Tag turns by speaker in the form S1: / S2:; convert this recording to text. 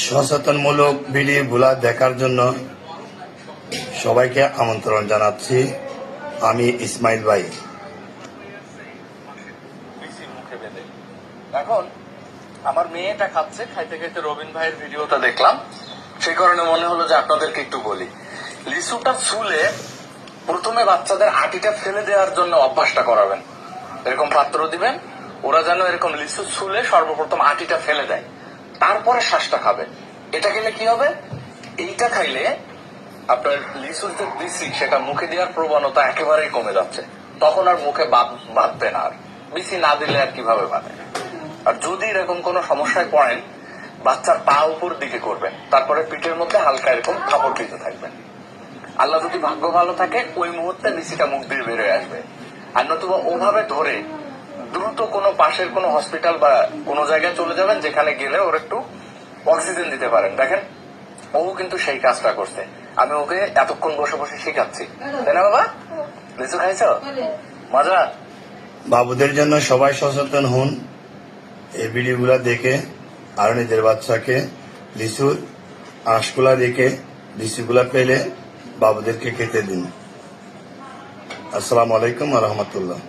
S1: সচেতনমূলক ভিডিওগুলা দেখার জন্য সবাইকে আমন্ত্রণ জানাচ্ছি। আমি ইসমাইল ভাই।
S2: এখন আমার মেয়েটা খাচ্ছে, খাইতে খাইতে রবিন ভাইয়ের ভিডিওটা দেখলাম, সেই কারণে মনে হলো যে আপনাদেরকে একটু বলি। লিচুটা ছুলে প্রথমে বাচ্চাদের আটিটা ফেলে দেওয়ার জন্য অভ্যাসটা করাবেন। এরকম পাত্র দিবেন, ওরা যেন এরকম লিচু ছুলে সর্বপ্রথম আটিটা ফেলে দেয়, তারপরে শ্বাসটা খাবে। এটা খেলে কি হবে, এইটা খাইলে আপনার লিচুর যে বিসি সেটা মুখে দেওয়ার প্রবণতা একেবারেই কমে যাচ্ছে। তখন আর মুখে বাঁধবে না, আর বিসি না দিলে আর কিভাবে বাঁধে। আর যদি এরকম কোনো সমস্যায় পড়েন, বাচ্চার পা উপর দিকে করবেন, তারপরে পিঠের মধ্যে হালকা এরকম থাপড় দিতে থাকবেন। আল্লাহ যদি ভাগ্য ভালো থাকে ওই মুহূর্তে বিসিটা মুখ দিয়ে বেরোয় আসবে। আর নতুবা ওভাবে ধরে দ্রুত কোনো পাশের কোনো হসপিটাল বা কোনো জায়গায় চলে যাবেন, যেখানে গেলে ওর একটু অক্সিজেন দিতে পারেন। দেখেন ও কিন্তু সেই কাজটা করছে, আমি ওকে এতক্ষণ বসে বসে শেখাচ্ছি, তাই না বাবা? লিচু খাইছ, মজা?
S1: বাবুদের জন্য সবাই সচেতন হন, এই ভিডিওগুলা দেখে আর নিজের বাচ্চাকে লিচুর আঁশগুলা রেখে লিচুগুলা পেলে বাবুদেরকে খেতে দিন। আসসালামু আলাইকুম ওয়া রাহমাতুল্লাহ।